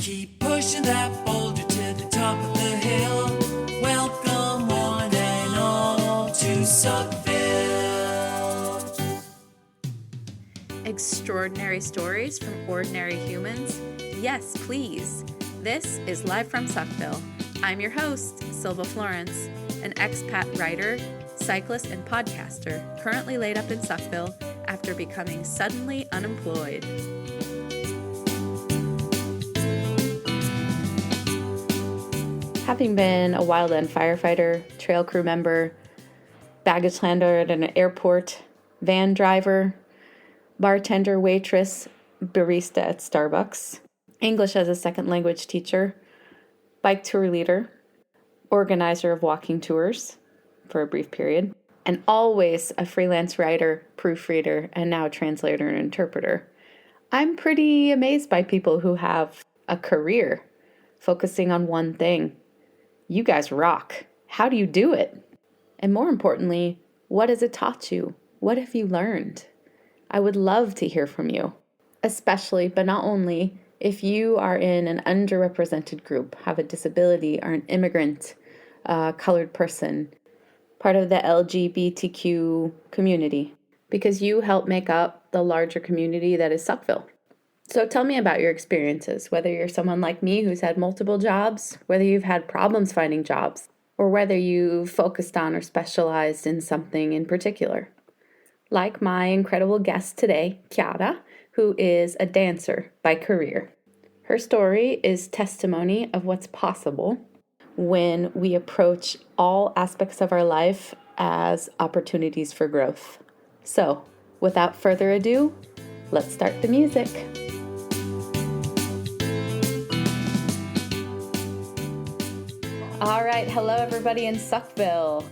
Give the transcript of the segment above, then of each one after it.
Keep pushing that boulder to the top of the hill. Welcome one and all to Suckville. Extraordinary stories from ordinary humans? Yes, please. This is Live from Suckville. I'm your host, Silva Florence, an expat writer, cyclist, and podcaster currently laid up in Suckville after becoming suddenly unemployed. Having been a wildland firefighter, trail crew member, baggage handler at an airport, van driver, bartender, waitress, barista at Starbucks, English as a second language teacher, bike tour leader, organizer of walking tours for a brief period, and always a freelance writer, proofreader, and now translator and interpreter. I'm pretty amazed by people who have a career focusing on one thing. You guys rock. How do you do it? And more importantly, what has it taught you? What have you learned? I would love to hear from you, especially, but not only, if you are in an underrepresented group, have a disability, are an immigrant, colored person, part of the LGBTQ community, because you help make up the larger community that is Suckville. So tell me about your experiences, whether you're someone like me who's had multiple jobs, whether you've had problems finding jobs, or whether you've focused on or specialized in something in particular. Like my incredible guest today, Chiara, who is a dancer by career. Her story is testimony of what's possible when we approach all aspects of our life as opportunities for growth. So, without further ado, let's start the music. All right, hello everybody in Suckville.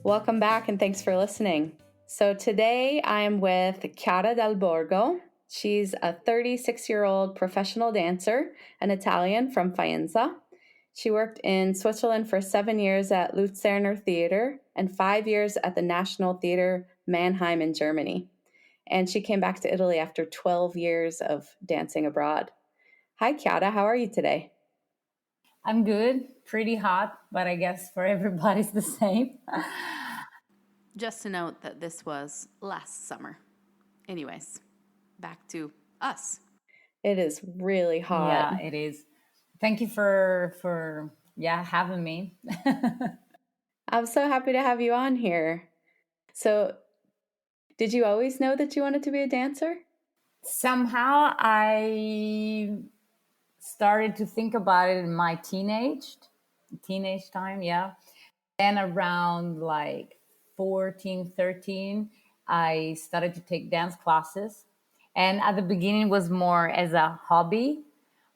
Welcome back and thanks for listening. So today I am with Chiara Dal Borgo. She's a 36-year-old professional dancer, an Italian from Faenza. She worked in Switzerland for 7 years at Luzerner Theater and 5 years at the National Theater Mannheim in Germany. And she came back to Italy after 12 years of dancing abroad. Hi, Chiara. How are you today? I'm good. Pretty hot, but I guess for everybody's the same. Just to note that this was last summer. Anyways, back to us. It is really hot. Yeah, it is. Thank you for having me. I'm so happy to have you on here. So, did you always know that you wanted to be a dancer? Somehow I started to think about it in my teenage time, yeah. Then around like 14, 13, I started to take dance classes. And at the beginning it was more as a hobby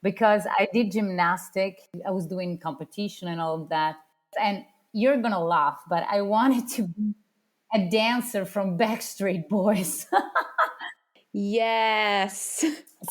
because I did gymnastic. I was doing competition and all of that. And you're going to laugh, but I wanted to be a dancer from Backstreet Boys. Yes.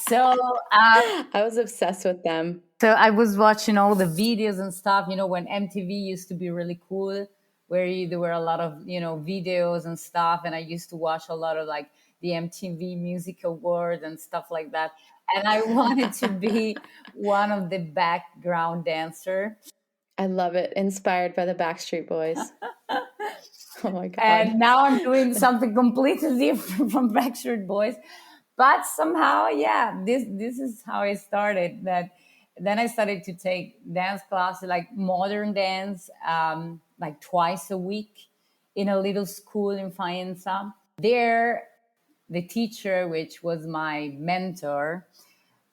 So I was obsessed with them. So I was watching all the videos and stuff, when MTV used to be really cool, where there were a lot of, videos and stuff. And I used to watch a lot of like the MTV Music Awards and stuff like that. And I wanted to be one of the background dancer. I love it. Inspired by the Backstreet Boys. Oh my God. And now I'm doing something completely different from Backstreet Boys. But somehow, this is how I started. That then I started to take dance classes, like modern dance, like twice a week in a little school in Faenza. There, the teacher, which was my mentor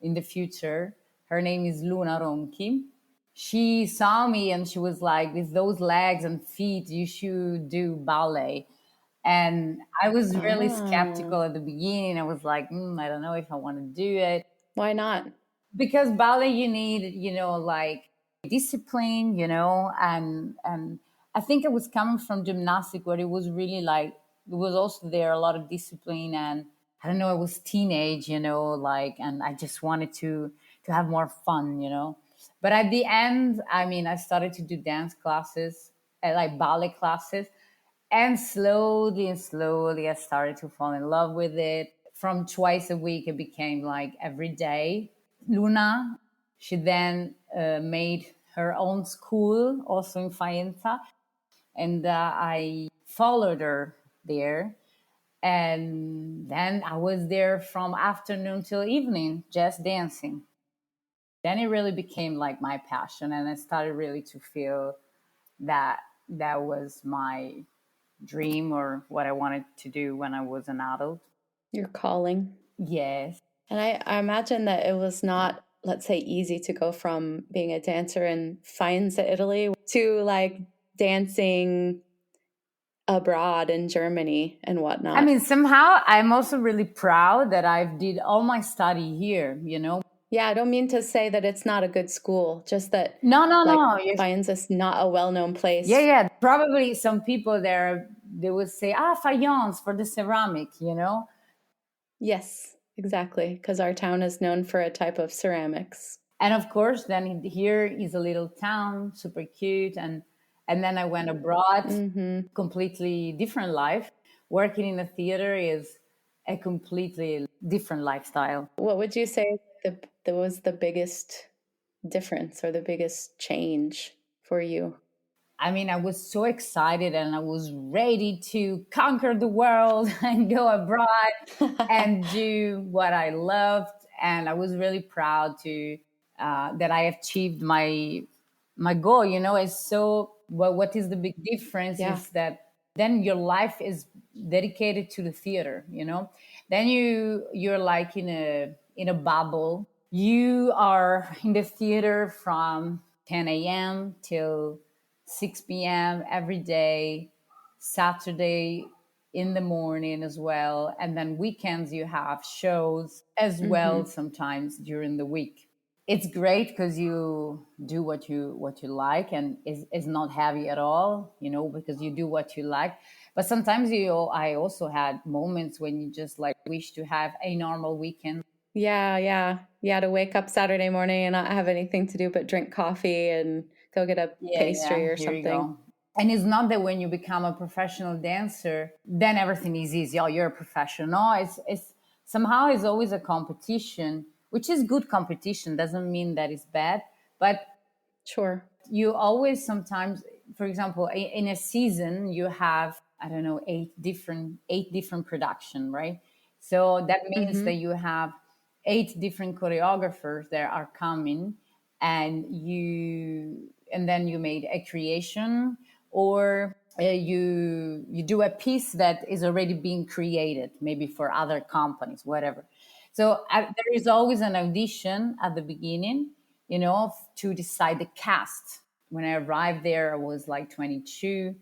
in the future, her name is Luna Ronchi. She saw me and she was like, with those legs and feet, you should do ballet. And I was really skeptical at the beginning. I was like, I don't know if I want to do it. Why not? Because ballet, you need, like discipline, and I think I was coming from gymnastics where it was really like, it was also there a lot of discipline. And I don't know, I was teenage, like, and I just wanted to have more fun, But at the end, I started to do dance classes, like ballet classes. And slowly, I started to fall in love with it. From twice a week, it became like every day. Luna, She then made her own school also in Faenza, and I followed her there. And then I was there from afternoon till evening, just dancing. Then it really became like my passion, and I started really to feel that that was my dream or what I wanted to do when I was an adult. Your calling. Yes. And I imagine that it was not, let's say, easy to go from being a dancer in Faenza, Italy, to like dancing abroad in Germany and whatnot. I mean, somehow I'm also really proud that I've did all my study here, you know. Yeah, I don't mean to say that it's not a good school, just that No, no, like no. Faenza's not a well-known place. Yeah, yeah. Probably some people there, they would say, faience for the ceramic, you know. Yes, exactly, because our town is known for a type of ceramics. And of course, then here is a little town, super cute. And then I went abroad, completely different life. Working in a theater is a completely different lifestyle. What would you say that was the biggest difference or the biggest change for you? I mean, I was so excited and I was ready to conquer the world and go abroad and do what I loved. And I was really proud to that I achieved my goal. You know, it's so. Well, what is the big difference Yeah. is that then your life is dedicated to the theater. You know, then you're like in a bubble. You are in the theater from 10 a.m. till 6 p.m. every day, Saturday in the morning as well. And then weekends, you have shows as well, sometimes during the week. It's great because you do what you like, and it's not heavy at all, you know, because you do what you like. But sometimes I also had moments when you just like wish to have a normal weekend. Yeah, to wake up Saturday morning and not have anything to do but drink coffee and go get a pastry or Here you something. go. And it's not that when you become a professional dancer, then everything is easy. Oh, you're a professional. No, it's somehow it's always a competition, which is good competition. Doesn't mean that it's bad, but Sure. you always sometimes, for example, in a season, you have, I don't know, eight different production, right? So that means that you have eight different choreographers that are coming, and then you made a creation, or you do a piece that is already being created, maybe for other companies, whatever. So there is always an audition at the beginning, you know, to decide the cast. When I arrived there, I was like 22.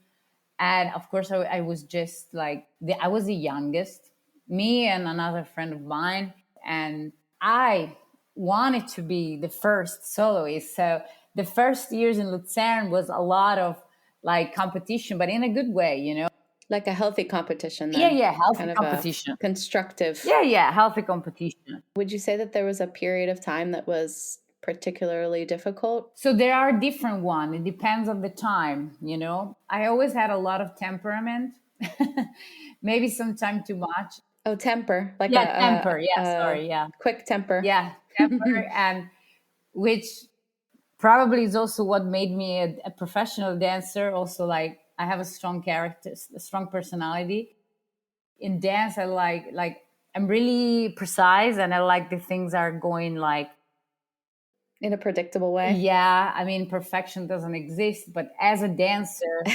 And of course, I was just like, I was the youngest, me and another friend of mine. And I wanted to be the first soloist. So the first years in Lucerne was a lot of like competition, but in a good way, you know? Like a healthy competition then. Yeah, healthy kind of competition. Constructive. Yeah, healthy competition. Would you say that there was a period of time that was particularly difficult? So there are different ones. It depends on the time, you know. I always had a lot of temperament, maybe sometimes too much. Oh, temper, like Yeah, temper. Yeah, sorry. Yeah, quick temper. yeah, temper, and which probably is also what made me a professional dancer. Also, like I have a strong character, a strong personality. In dance, I like I'm really precise, and I like the things are going like. In a predictable way. Yeah, I mean, perfection doesn't exist, but as a dancer,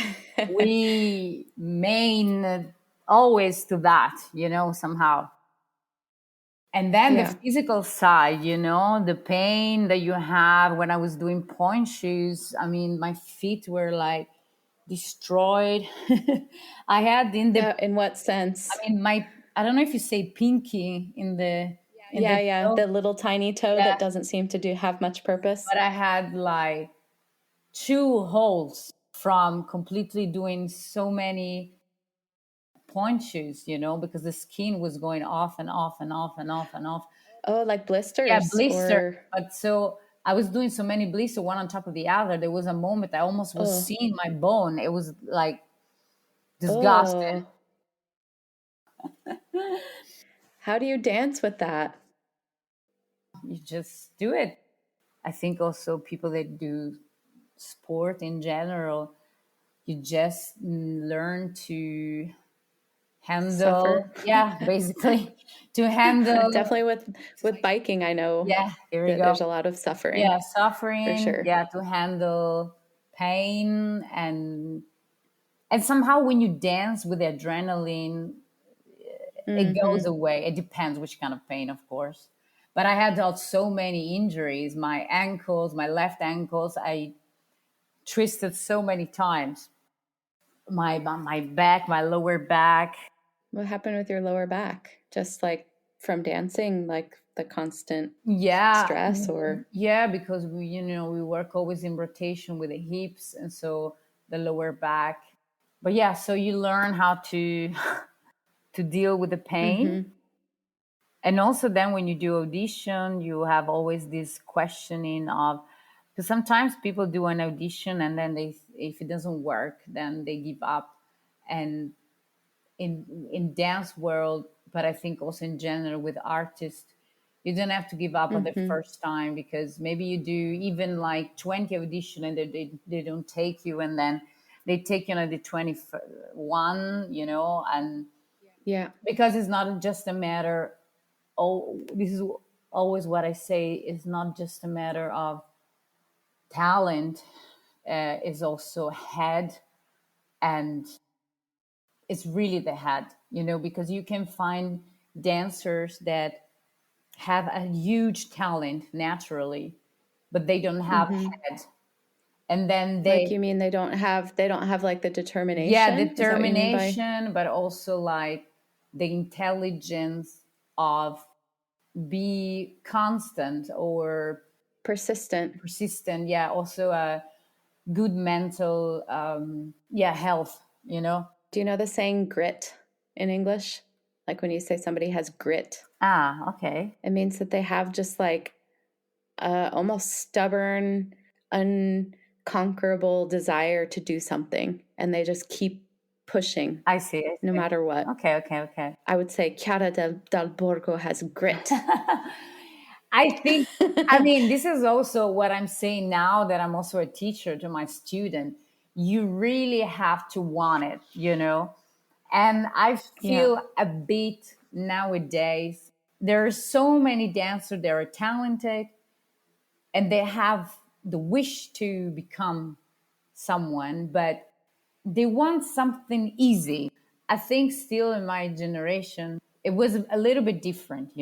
we main always to that, you know, somehow. And then the Yeah. physical side, you know, the pain that you have when I was doing point shoes. I mean, my feet were like destroyed. I had In what sense? I mean, I don't know if you say pinky in the Yeah, toe, the little tiny toe yeah, that doesn't seem to have much purpose. but I had like two holes from completely doing so many point shoes, you know, because the skin was going off and off and off and off and off. Oh, like Yeah, blisters blister. or But so I was doing so many blisters, one on top of the other. There was a moment I almost was oh, seeing my bone. It was like disgusting. oh. How do you dance with that? You just do it. I think also people that do sport in general, you just learn to handle, Suffer. yeah, basically to handle, Definitely with biking, I know yeah, here we that go. there's a lot of suffering Yeah, for suffering, sure. yeah, to handle pain, and somehow when you dance with adrenaline, it goes Mm-hmm. away. It depends which kind of pain, of course. But I had so many injuries. My ankles, my left ankles, I twisted so many times. My back, my lower back. What happened with your lower back? Just like from dancing, like the constant Yeah, stress, or yeah, because we work always in rotation with the hips, and so the lower back. But yeah, so you learn how to to deal with the pain. mm-hmm. And also then when you do audition, you have always this questioning of, because sometimes people do an audition and then they, if it doesn't work, then they give up. And in dance world, but I think also in general with artists, you don't have to give up on the Mm-hmm. first time, because maybe you do even like 20 audition and they don't take you, and then they take you on the 21, and Yeah. because it's not just a matter, oh, this is always what I say, it's not just a matter of talent, is also head, and it's really the head, because you can find dancers that have a huge talent naturally, but they don't have Mm-hmm. head. And then Like, they, you mean they don't have like the yeah, determination? Is that what you mean by determination, but also like the intelligence of be constant or persistent? persistent. Yeah, also a good mental, yeah, health, Do you know the saying grit in English? Like when you say somebody has grit, Ah, okay. it means that they have just like almost stubborn, unconquerable desire to do something, and they just keep pushing I see, I no see. matter what. Okay, okay, okay. I would say Chiara Dal Borgo has grit. I think, I mean, this is also what I'm saying now that I'm also a teacher to my student. You really have to want it, And I Yeah. feel a bit nowadays, there are so many dancers that are talented and they have the wish to become someone, but they want something easy. I think still in my generation, it was a little bit different.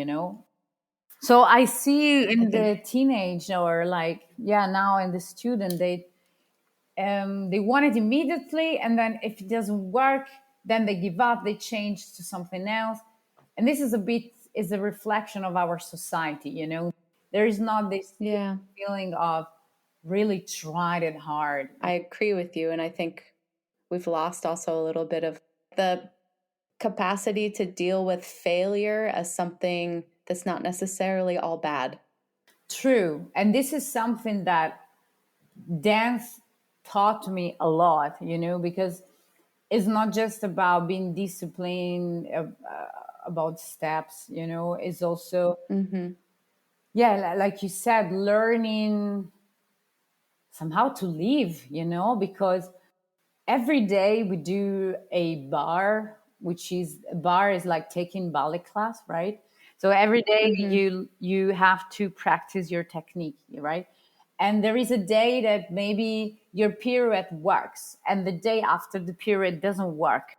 So I see I in think the teenage, or like, yeah, now in the student, they want it immediately, and then if it doesn't work, then they give up, they change to something else. And this is a reflection of our society. There is not this yeah, feeling of really tried it hard. I agree with you, and I think we've lost also a little bit of the capacity to deal with failure as something that's not necessarily all bad. True. And this is something that dance taught me a lot, because it's not just about being disciplined, about steps, it's also, Mm-hmm. yeah, like you said, learning somehow to live, because every day we do a bar, which is bar is like taking ballet class, right? So every day Mm-hmm. you have to practice your technique, right? And there is a day that maybe your pirouette works, and the day after the pirouette doesn't work.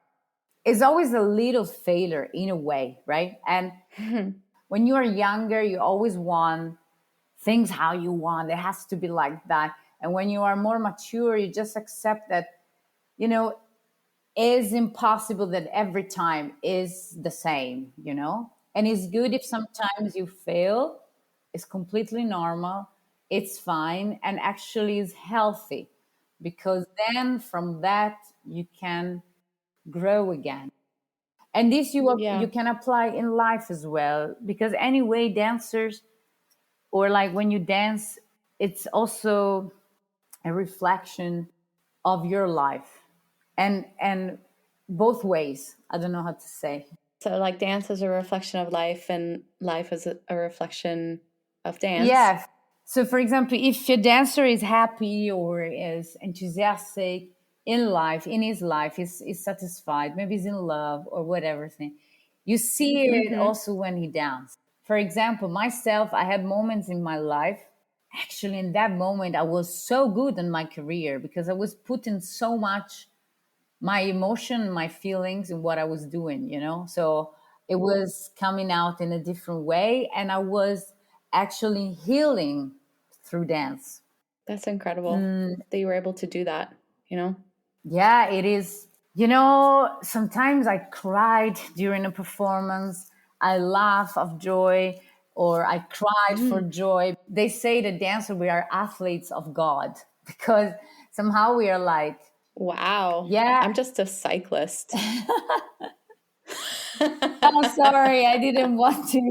It's always a little failure in a way, right? And when you are younger, you always want things how you want. It has to be like that. And when you are more mature, you just accept that, you know, is impossible that every time is the same. And it's good if sometimes you fail. It's completely normal. It's fine, and actually is healthy, because then from that you can grow again. And this you Yeah. can apply in life as well, because anyway, dancers, or like when you dance, it's also a reflection of your life, and both ways. I don't know how to say. So, like, dance is a reflection of life, and life is a reflection of dance. Yeah, So, for example, if a dancer is happy or is enthusiastic in life, in his life, is satisfied, maybe he's in love or whatever thing, you see it also when he dances. For example, myself, I had moments in my life. Actually, in that moment, I was so good in my career because I was putting so much my emotion, my feelings, and what I was doing, you know? So it was coming out in a different way. And I was actually healing through dance. That's incredible that you were able to do that, you know? Yeah, it is. You know, sometimes I cried during a performance. I laugh of joy or I cried for joy. They say that dancer, we are athletes of God because somehow we are like, Wow. yeah. I'm just a cyclist. Oh, sorry, I didn't want to.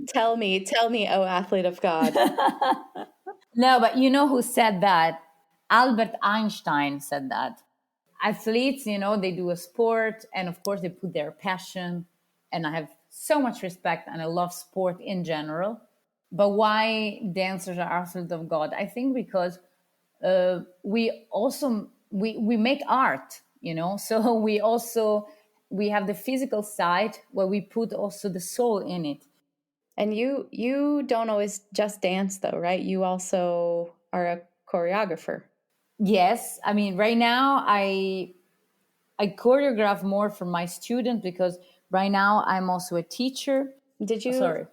Tell me, oh athlete of God. No, but you know who said that? Albert Einstein said that. Athletes, you know, they do a sport and of course they put their passion. And I have so much respect and I love sport in general. But why dancers are athletes of God? I think because we also we make art, you know, so we have the physical side where we put also the soul in it. And you don't always just dance though, right? You also are a choreographer. Yes, I mean right now I choreograph more for my students because right now I'm also a teacher. Did you Sorry.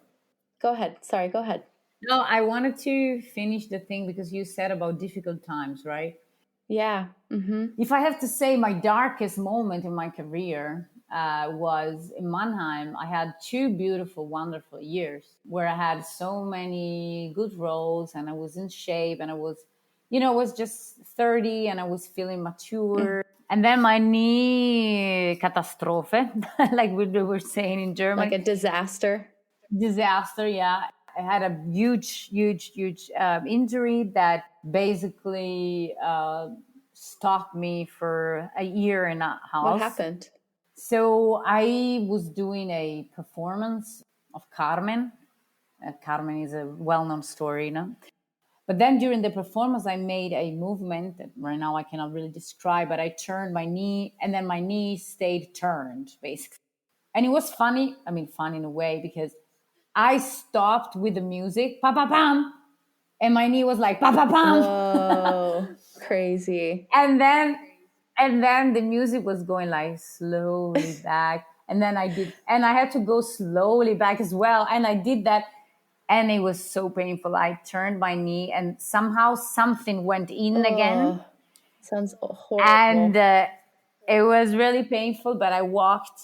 go ahead? Sorry, go ahead. No, I wanted to finish the thing because you said about difficult times, right? Yeah. If I have to say my darkest moment in my career was in Mannheim. I had two beautiful, wonderful years where I had so many good roles and I was in shape and I was, you know, I was just 30 and I was feeling mature. And then my knee catastrophe, like we were saying in Like Germany, a disaster. disaster. Yeah. I had a huge injury that basically stopped me for a year and a What half. happened? So I was doing a performance of Carmen. Carmen is a well-known story, you know. But then during the performance, I made a movement that right now I cannot really describe, but I turned my knee and then my knee stayed turned, basically. And it was funny. I mean, fun in a way because I stopped with the music, pa pa pam, and my knee was like pa pa pam. Whoa, crazy. And then the music was going like slowly back. And then and I had to go slowly back as well. And I did that. And it was so painful. I turned my knee and somehow something went in again. Oh, sounds And horrible. it was really painful, but I walked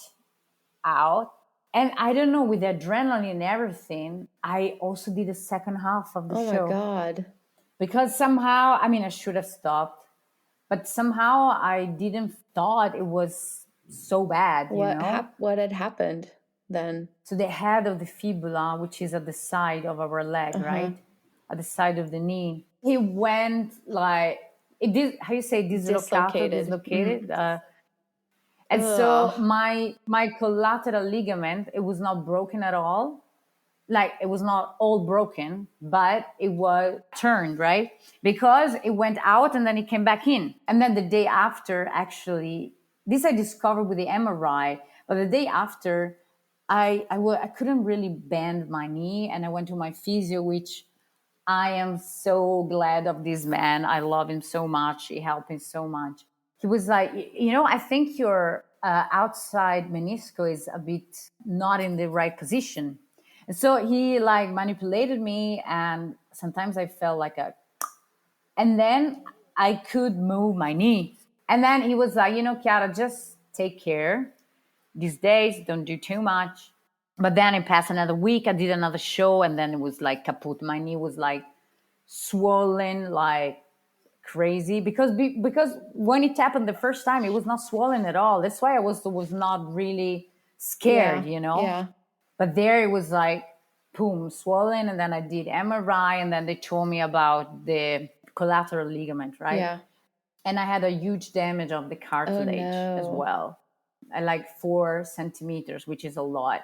out. And I don't know, with the adrenaline and everything, I also did the second half of the Oh my show God. because somehow, I mean, I should have stopped, but somehow I didn't thought it was so bad, you know? What had happened then? So the head of the fibula, which is at the side of our leg, Uh-huh. right? At the side of the knee, he went like, it did, how you say, dislocated, Dislocated. dislocated. And Ugh. so my collateral ligament, it was not broken at all. Like it was not all broken, but it was turned, right? Because it went out and then it came back in. And then the day after, actually, this I discovered with the MRI, but the day after, I couldn't really bend my knee and I went to my physio, which I am so glad of this man. I love him so much. He helped me so much. He was like, you know, I think your outside menisco is a bit not in the right position. And so he like manipulated me, and sometimes I felt like and then I could move my knee. And then he was like, you know, Chiara, just take care these days, don't do too much. But then it passed another week, I did another show, and then it was like kaput. My knee was like swollen like crazy because when it happened the first time, it was not swollen at all. That's why I was not really Yeah. scared, you know. Yeah. But there it was like boom, swollen, and then I did MRI, and then they told me about the collateral ligament, right? Yeah. And I had a huge damage of the Oh cartilage as no. well, like 4 centimeters, which is a lot.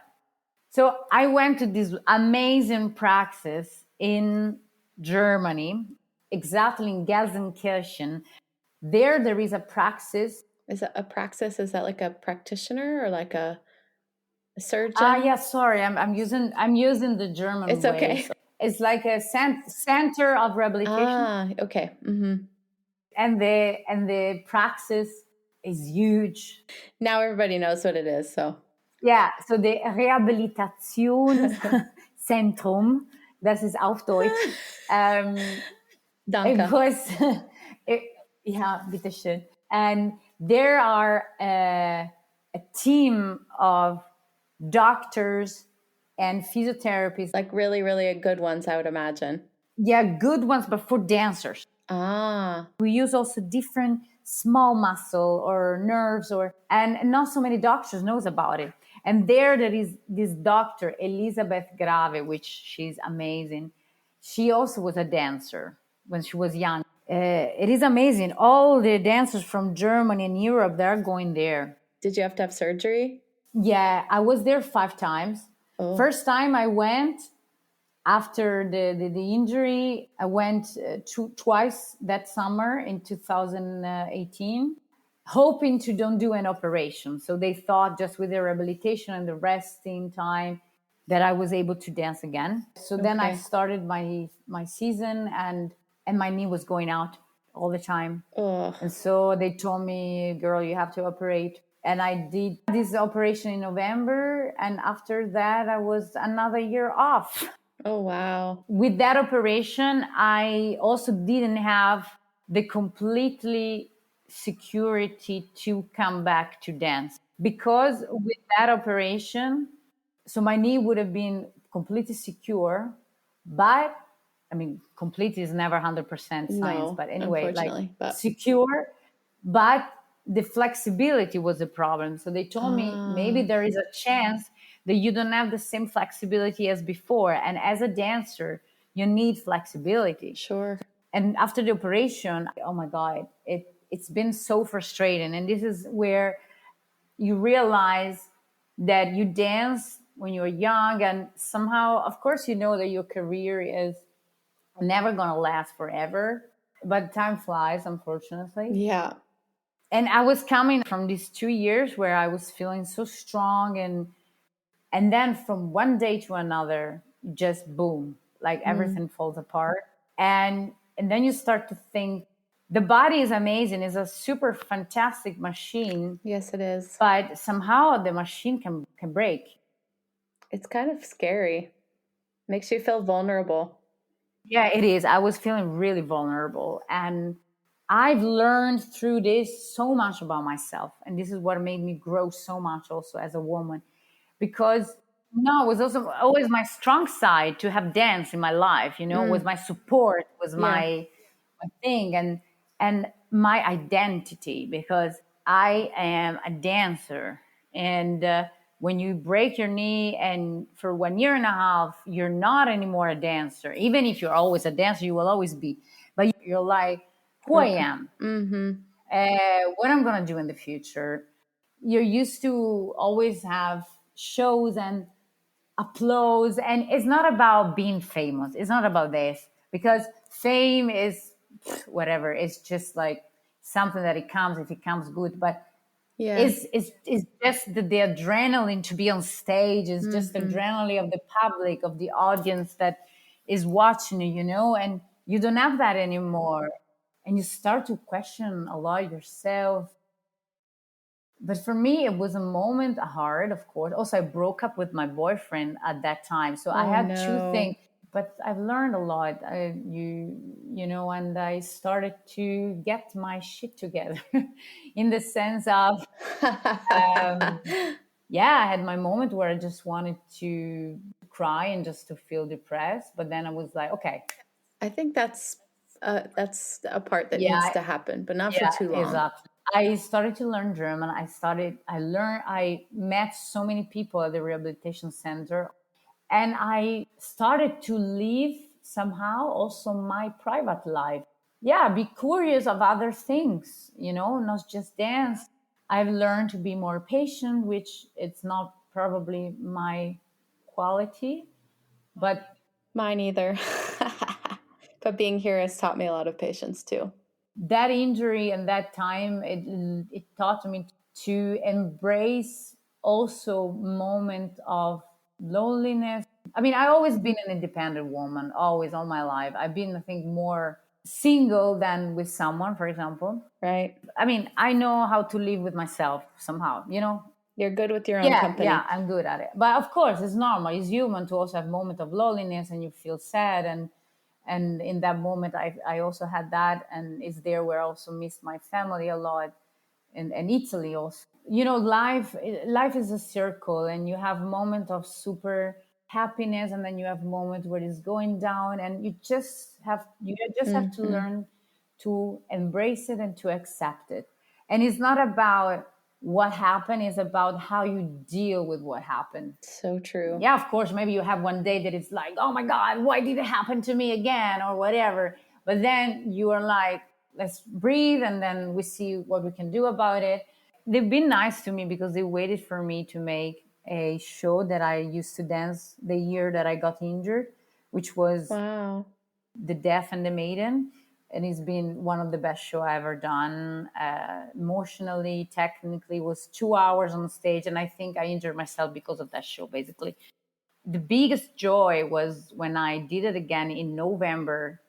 So I went to this amazing practice in Germany, exactly in Gelsenkirchen. There is a praxis. Is that a praxis? Is that like a practitioner or like a Ah, surgeon? yeah. Sorry, I'm using the German It's way. okay. So it's like a center of rehabilitation, Ah, okay. and the praxis is huge. Now everybody knows what it is. So, Yeah. So the Rehabilitationszentrum, das ist auf Deutsch. It danke. was, it, yeah, bitteschön. And there are a team of doctors and physiotherapists. Like really, really good ones, I would imagine. Yeah, good ones, but for dancers. Ah, We use also different small muscle or nerves, and not so many doctors knows about it. And there is this doctor, Elizabeth Grave, which she's amazing. She also was a dancer when she was young. It is amazing. All the dancers from Germany and Europe, they're going there. did you have to have surgery? Yeah, I was there 5 times. Oh, First time I went after the injury, I went twice that summer in 2018, hoping to don't do an operation. So they thought just with the rehabilitation and the resting time that I was able to dance again. So then I okay. started my season, and my knee was going out all the time. Oh, And so they told me, girl, you have to operate. And I did this operation in November. And after that, I was another year off. oh, wow. With that operation, I also didn't have the completely security to come back to dance, because with that operation, so my knee would have been completely secure, but I mean, complete is never 100% science, No, but anyway, like unfortunately, but secure, but the flexibility was a problem. So they told me maybe ah, there is a chance that you don't have the same flexibility as before. And as a dancer, you need flexibility. sure. And after the operation, oh my God, it's been so frustrating. And this is where you realize that you dance when you're young, and somehow, of course, you know that your career is never going to last forever, but time flies, unfortunately. Yeah, And I was coming from these 2 years where I was feeling so strong, and then from one day to another, just boom, like everything falls apart. And then you start to think the body is amazing, is a super fantastic machine, yes, it is. but somehow the machine can break. It's kind of scary. Makes you feel vulnerable. Yeah, it is. I was feeling really vulnerable. And I've learned through this so much about myself. And this is what made me grow so much also as a woman. Because no, it was also always my strong side to have dance in my life, was my support, was Yeah, my thing, and my identity, because I am a dancer. And when you break your knee and for 1 year and a half, you're not anymore a dancer. Even if you're always a dancer, you will always be. But you're like, who I okay. am, what I'm going to do in the future. You're used to always have shows and applause. And it's not about being famous. It's not about this, because fame is whatever. It's just like something that it comes if it comes good. But Yeah, it's just the adrenaline to be on stage. It's just the adrenaline of the public, of the audience that is watching you, and you don't have that anymore. And you start to question a lot yourself. But for me, it was a moment hard, of course. Also, I broke up with my boyfriend at that time, so I oh had two no. things. But I've learned a lot. And I started to get my shit together, in the sense of, yeah, I had my moment where I just wanted to cry and just to feel depressed. But then I was like, okay, I think that's a part that needs yeah, to happen, but not for yeah, too long. exactly. I started to learn German. I met so many people at the rehabilitation center, and I started to live somehow also my private life. Yeah, be curious of other things, not just dance. I've learned to be more patient, which it's not probably my quality, but Mine either. But being here has taught me a lot of patience too. That injury and that time, it taught me to embrace also moment of loneliness. I mean, I've always been an independent woman, always all my life. I've been, I think, more single than with someone, for example. Right? I mean, I know how to live with myself somehow, you know? You're good with your own Yeah, company. yeah, I'm good at it. But of course, it's normal. It's human to also have moment of loneliness and you feel sad. And in that moment, I also had that. And it's there where I also missed my family a lot, and Italy also. You know, life is a circle, and you have moment of super happiness, and then you have moment where it's going down, and you just have to learn to embrace it and to accept it. And it's not about what happened, it's about how you deal with what happened. So true. Yeah, of course, maybe you have one day that it's like, oh my God, why did it happen to me again or whatever. But then you are like, let's breathe and then we see what we can do about it. They've been nice to me because they waited for me to make a show that I used to dance the year that I got injured, which was Wow. The Deaf and the Maiden. And it's been one of the best show I ever done. Emotionally, technically, it was 2 hours on stage, and I think I injured myself because of that show. Basically, the biggest joy was when I did it again in November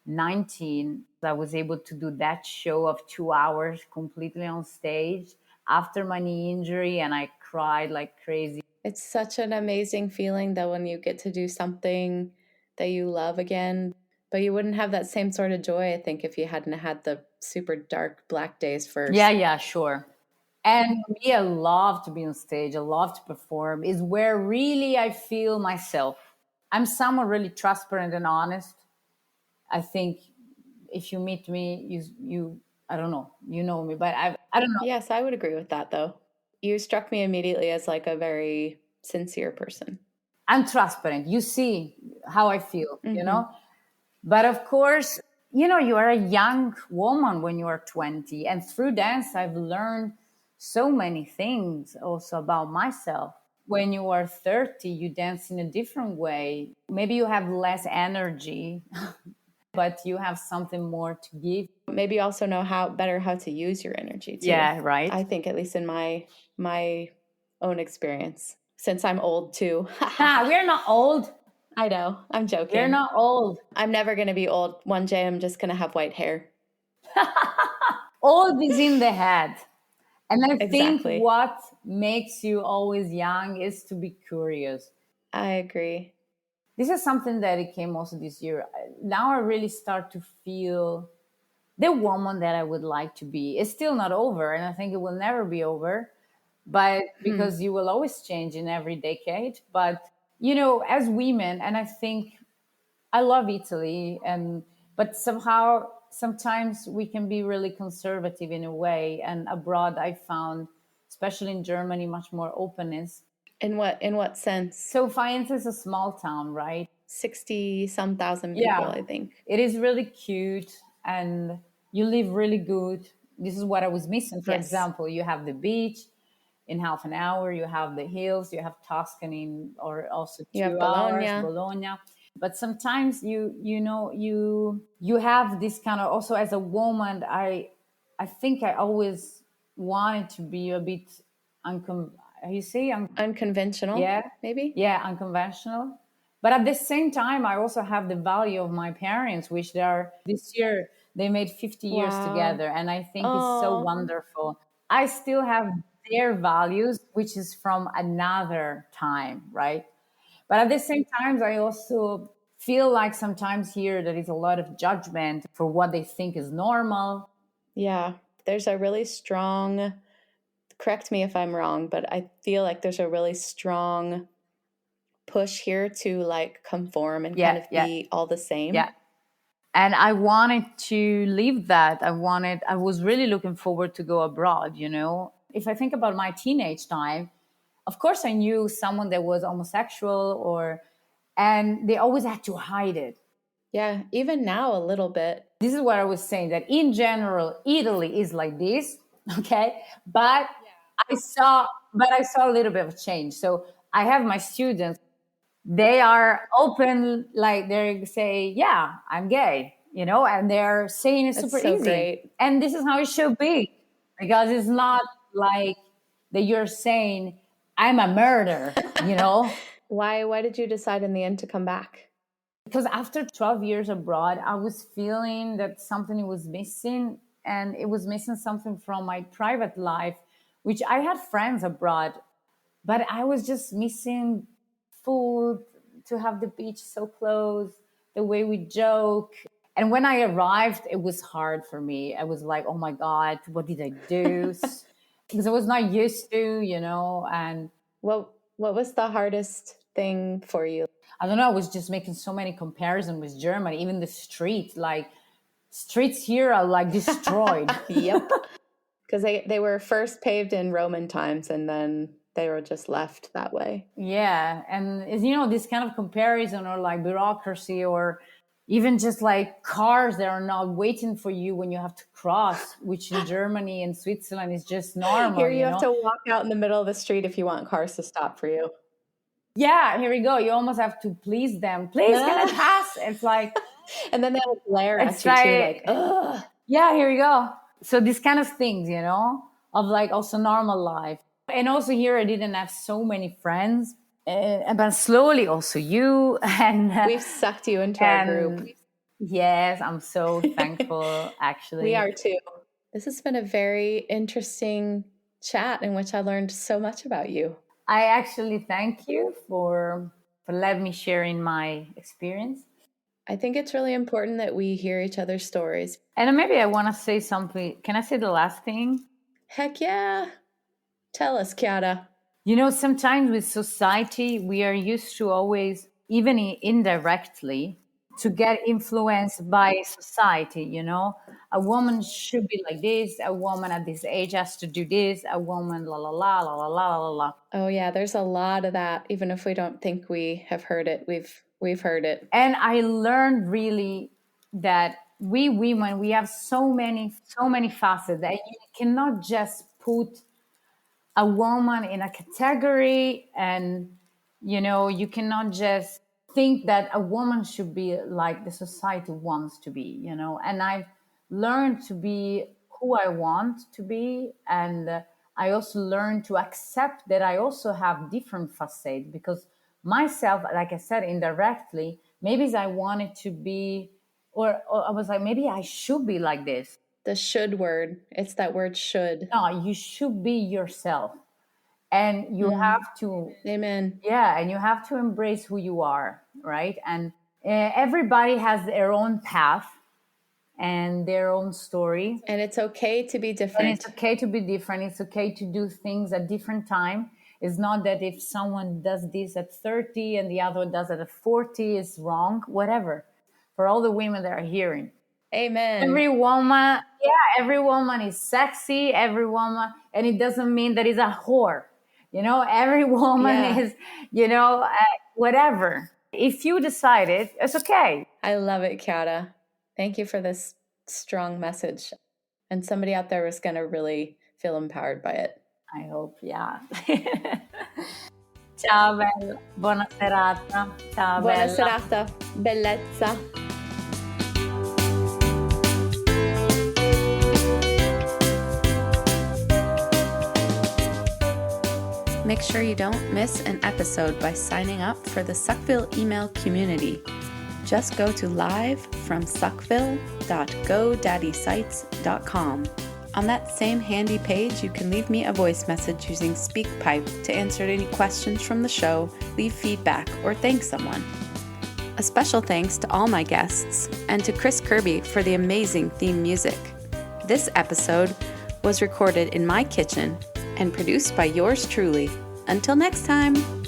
19. I was able to do that show of 2 hours completely on stage after my knee injury, and I cried like crazy. It's such an amazing feeling that when you get to do something that you love again, but you wouldn't have that same sort of joy, I think, if you hadn't had the super dark black days first. Yeah, sure. And for me, I love to be on stage. I love to perform. Is where really I feel myself. I'm someone really transparent and honest. I think if you meet me, you I don't know, you know me, but I don't know. Yes, I would agree with that though. You struck me immediately as like a very sincere person. I'm transparent. You see how I feel, you Mm-hmm. know? But of course, you know, you are a young woman when you are 20. And through dance, I've learned so many things also about myself. When you are 30, you dance in a different way. Maybe you have less energy, but you have something more to give. Maybe you also know how to use your energy too. Yeah, right. I think, at least in my own experience, since I'm old too. We're not old. I know. I'm joking. We're not old. I'm never going to be old. One day I'm just going to have white hair. Old is in the head. And I think Exactly. what makes you always young is to be curious. I agree. This is something that it came also this year. Now I really start to feel the woman that I would like to be. It's still not over, and I think it will never be over. But because you will always change in every decade. But you know, as women, and I think I love Italy, and but somehow sometimes we can be really conservative in a way. And abroad, I found, especially in Germany, much more openness. In what sense? So, for instance, a small town, right? 60 some thousand people, I think. It is really cute, and you live really good. This is what I was missing. For Yes. example, you have the beach in half an hour, you have the hills, you have Tuscany, or also You have 2 hours, Bologna. Bologna. But sometimes you have this kind of, also as a woman, I think I always wanted to be a bit you say Unconventional, yeah, maybe? yeah, unconventional. But at the same time, I also have the value of my parents, which they are this year they made 50 years Wow. together, and I think it's so Oh, wonderful. I still have their values, which is from another time, right? But at the same time, I also feel like sometimes here there is a lot of judgment for what they think is normal. yeah. There's a really strong, correct me if I'm wrong, but I feel like there's a really strong push here to like conform and kind of be all the same. Yeah. And I wanted to leave that. I was really looking forward to go abroad, you know. If I think about my teenage time, of course I knew someone that was homosexual, and they always had to hide it. Yeah, even now a little bit. This is what I was saying, that in general, Italy is like this, okay? But I saw a little bit of change. So I have my students, they are open, like they say, yeah, I'm gay, and they're saying it's That's super so easy. great. And this is how it should be, because it's not like that you're saying, I'm a murderer. Why did you decide in the end to come back? Because after 12 years abroad, I was feeling that something was missing, and it was missing something from my private life, which I had friends abroad, but I was just missing food, to have the beach so close, the way we joke. And when I arrived, it was hard for me. I was like, oh my God, what did I do? Because I was not used to. And What was the hardest thing for you? I don't know, I was just making so many comparisons with Germany, even the streets. Like, streets here are like destroyed. Yep. Because they were first paved in Roman times and then they were just left that way. Yeah. And it's, this kind of comparison, or like bureaucracy, or even just like cars that are not waiting for you when you have to cross, which in Germany and Switzerland is just normal. Here you have to walk out in the middle of the street if you want cars to stop for you. Yeah, here we go. You almost have to please them. Please, can I pass? It's like, and then they'll glare at it's you too, like, like, ugh. yeah, here we go. So these kind of things, of like also normal life. And also here I didn't have so many friends, but slowly also you and We've sucked you into our group. Yes, I'm so thankful. Actually, we are too. This has been a very interesting chat in which I learned so much about you. I actually thank you for letting me share in my experience. I think it's really important that we hear each other's stories. And maybe I want to say something. Can I say the last thing? Heck yeah. Tell us, Chiara. Sometimes with society, we are used to always, even indirectly, to get influenced by society. A woman should be like this. A woman at this age has to do this. A woman, la la la la la la la la. Oh yeah, there's a lot of that. Even if we don't think we have heard it, we've heard it. And I learned really that we women, we have so many facets that you cannot just put a woman in a category, and you cannot just think that a woman should be like the society wants to be. And I've learned to be who I want to be, and I also learned to accept that I also have different facets, because myself, like I said, indirectly, maybe I wanted to be, or I was like, maybe I should be like this. The should word. It's that word should. No, you should be yourself. And you have to. Amen. Yeah, and you have to embrace who you are, right? And everybody has their own path and their own story. And it's okay to be different. And it's okay to be different. It's okay to do things at different time. It's not that if someone does this at 30 and the other does it at 40 is wrong, whatever. For all the women that are hearing. Amen. Every woman is sexy, every woman, and it doesn't mean that it's a whore. Every woman is, whatever. If you decide it, it's okay. I love it, Chiara. Thank you for this strong message. And somebody out there is going to really feel empowered by it. I hope, yeah. Ciao, bella. Buona serata. Ciao, Buona bella. serata. Bellezza. Make sure you don't miss an episode by signing up for the Suckville email community. Just go to livefromsuckville.godaddysites.com. On that same handy page, you can leave me a voice message using SpeakPipe to answer any questions from the show, leave feedback, or thank someone. A special thanks to all my guests and to Chris Kirby for the amazing theme music. This episode was recorded in my kitchen and produced by yours truly. Until next time!